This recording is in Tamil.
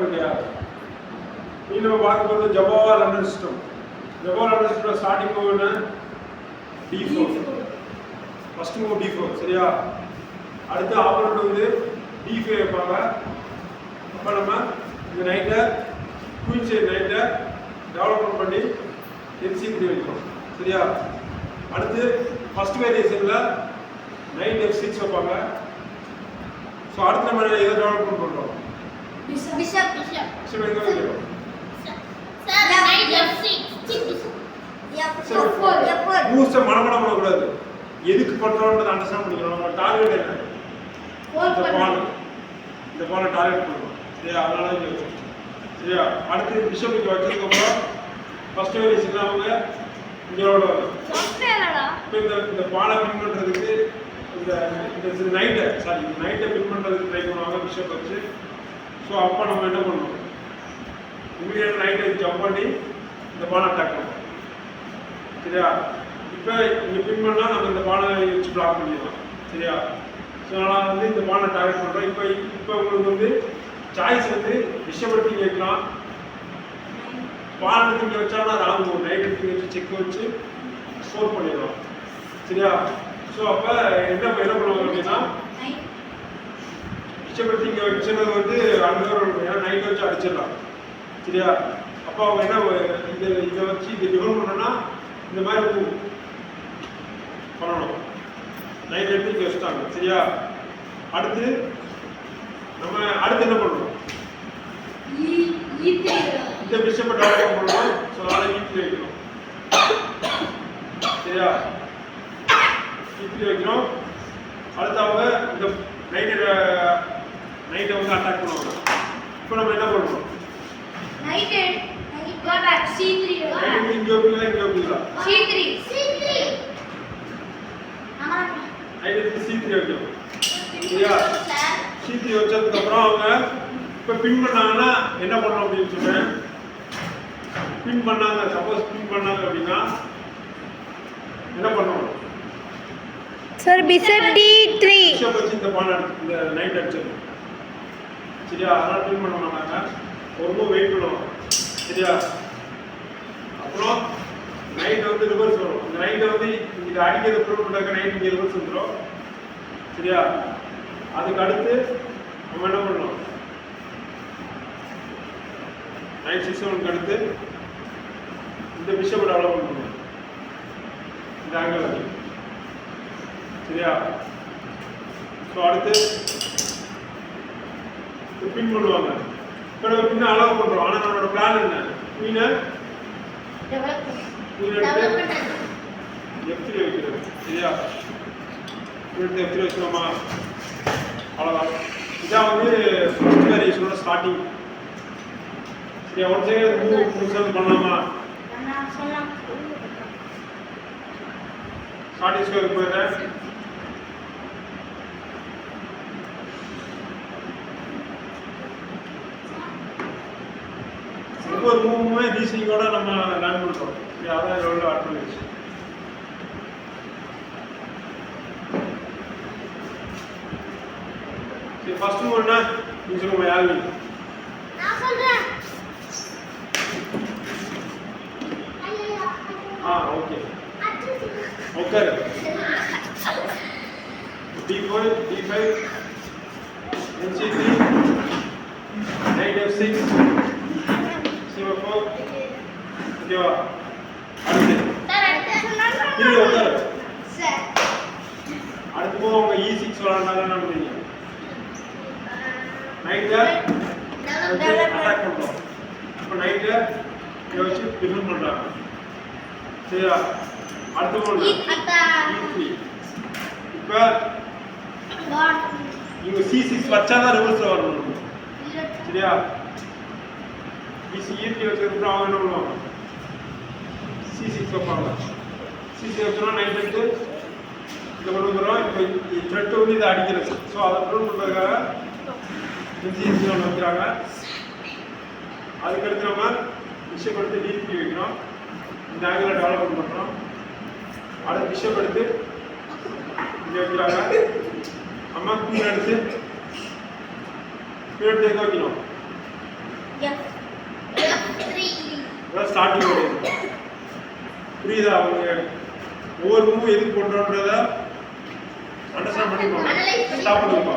இல்லையா? நீ நம்ம பார்க்கும்போது ஜபாவா லண்டன் சிஸ்டம். ஜபாவா லண்டன் சிஸ்டம் ஸ்டார்டிங் மூவ் என்ன? D4. ஃபர்ஸ்ட் மூவ் D4 சரியா? அடுத்து ஆப்போனன்ட் வந்து D5 வைப்பாங்க. அப்போ நம்ம இந்த நைட்டை குயின் சைடு நைட்டை டெவலப்மெண்ட் பண்ணி MC3 வைக்கிறோம் சரியா? அடுத்து ஃபர்ஸ்ட் வேரியேஷனில் நைட் F6 வைப்பாங்க. ஸோ அடுத்து நம்ம எதை டெவலப்மெண்ட் பண்ணுறோம்? பிஷப் எங்கே வைக்கிறோம்? மூவ்ஸை மனமடம் பண்ணக்கூடாது. எதுக்கு பண்ணுறோன்றதை அண்டர்ஸ்டாண்ட் பண்ணிக்கணும். நம்ம டார்கெட் என்ன? இந்த பாலை டார்கெட் பண்ணுறோம் சரியா? அதனால சரியா? அடுத்து பிஷப் இங்கே வச்சதுக்கப்புறம் ஃபர்ஸ்ட் வேரியேஷன் அவங்க இங்களோட இப்போ இந்த பாலை பின் பண்ணுறதுக்கு இந்த நைட்டை பின் பண்ணுறதுக்கு ட்ரை பண்ணுவாங்க பிஷப் வச்சு. ஸோ அப்போ நம்ம என்ன பண்ணணும்? இமீடியட் நைட்டை ஜம்ப் பண்ணி இந்த பாலை அட்டாக் பண்ணுவோம் சரியா? இப்போ இங்கே பின் பண்ணால் நம்ம இந்த பாலை வச்சு பிளாக் பண்ணிடலாம் சரியா? ஸோ நான் வந்து இந்த பாலை டார்கெட் பண்ணுறோம். இப்போ உங்களுக்கு வந்து சாய்ஸ் வந்து பிஷப் எடுத்து இங்கே வைக்கலாம், பால் எடுத்து இங்கே வச்சாலும் அது ஆகும். நைட் எடுத்து வச்சு செக் வச்சு ஸ்கோர் பண்ணிடலாம் சரியா? ஸோ அப்போ என்ன பண்ணுவாங்க அப்படின்னா பிஷப் எடுத்து இங்கே வச்சது வந்து அங்கே நைட் வச்சு அடிச்சிடலாம் சரியா? அப்போ அவங்க என்ன இதை வச்சு இதை டிஃபன் பண்ணோன்னா இந்த மாதிரி பண்ணணும். நைட் எடுத்து இங்கே வச்சுட்டாங்க சரியா? அடுத்து நம்ம அடுத்து என்ன பண்ணணும்? இந்த பிஷப்பை டெவலப் பண்ணணும். ஸோ அதனால E3 வைக்கணும் சரியா? E3 வைக்கணும். அடுத்து அவங்க இந்த நைட்டை வந்து அட்டாக் பண்ணுவாங்க. இப்போ நம்ம என்ன பண்ணுறோம்? இங்கே வைப்பீங்களா? C3 வைக்கணும் சரியா? C3 வச்சதுக்கப்புறம் அவங்க இப்போ பின் பண்ணாங்கன்னா என்ன பண்ணணும் அப்படின்னு சொல்றேன். பின் பண்ணாங்க, சப்போஸ் பின் பண்ணாங்க அப்படின்னா என்ன பண்ணணும்? சார் பிஷப் D3 பிஷப் வச்சு இந்த பால் இந்த நைட் அடிச்சிடணும் சரியா? அதனால பின் பண்ண மாட்டாங்க. ஒரு மூவ் வெயிட் பண்ணுவாங்க சரியா? அப்புறம் நைட் வந்து ரிவர்ஸ் வரும். இந்த நைட்டை வந்து இங்கே அடிக்கிறது ப்ரூவ் பண்ணாக்க நைட் இங்கே ரிவர்ஸ் வந்துடும் சரியா? அதுக்கு அடுத்து நம்ம என்ன பண்ணணும்? நைட் 6-7 அடுத்து இந்த பிஷப்பை டெவலப் பண்ணணும் இந்த ஆங்கிள் வச்சு சரியா? ஸோ அடுத்து பின் பண்ணுவாங்க. இப்போ நம்ம பின்ன அளவு பண்ணுறோம். ஆனால் நம்மளோட பிளான் என்ன? குயினை எடுத்து F3 வைக்கிறது சரியா? எடுத்து F3 வச்சுக்கோமா? அவ்வளோதான். இதான் வந்து ஃபர்ஸ்ட் வேரியேஷனோட ஸ்டார்டிங் சரியா? ஒன் செகண்ட் மூவ் பண்ணலாமா? ஸ்டார்டிங் ஸ்கோருக்கு போயிடுறேன். ஒவ்வொரு மூவுமே ரீசனிங்கோட நம்ம லேர்ன் பண்ணுறோம் சரியா? அதான் எவ்வளோ அட்வான்டேஜ். சரி ஃபர்ஸ்ட் மூவ் என்ன நீங்க சொல்லுங்க யாரு? நான் சொல்றேன். ஓகே உட்காரு. D4 D5 MC3 Knight F6 C4 ஓகேவா? அடுத்து இது உட்காரு. அடுத்து போக அவங்க E6 விளையாண்டாங்க. என்ன பண்ணுவீங்க? நைட்டை அட்டாக் பண்ணுறோம். இப்போ நைட்டை இதை வச்சு டிஃபன் பண்ணுறாங்க சரியா? அடுத்த E3. இப்போ இவங்க C6 வச்சாதான் ரிவர்ஸில் வரணும் சரியா? E3 வச்சதுக்கப்புறம் அவங்க என்ன பண்ணுவாங்க? C6 வைப்பாங்க. C6 வச்சோன்னா நைட் எடுத்து இதை கொண்டு வந்துடும். இப்போ த்ரெட் வந்து இதை அடிக்கிறது. ஸோ அதை ப்ரூவ் பண்ணுறதுக்காக C6 ஒன்று வைக்கிறாங்க. அதுக்கடுத்து நம்ம பிஷப் எடுத்து D3 வைக்கிறோம். இந்த ஆங்கிளை டெவலப்மெண்ட் பண்ணுறோம். அடுத்து பிஷப் எடுத்து இங்கே வைக்கிறாங்க. நம்ம குயின் எடுத்து எங்கே வைக்கணும்? ஸ்டார்டிங் ஓடுது. புரியுதா அவங்க ஒவ்வொரு மூவும் எதுக்கு பண்றோன்றத அண்டர்ஸ்டாண்ட் பண்ணிக்கோங்க. ஸ்டாப் பண்ணிக்கோங்க.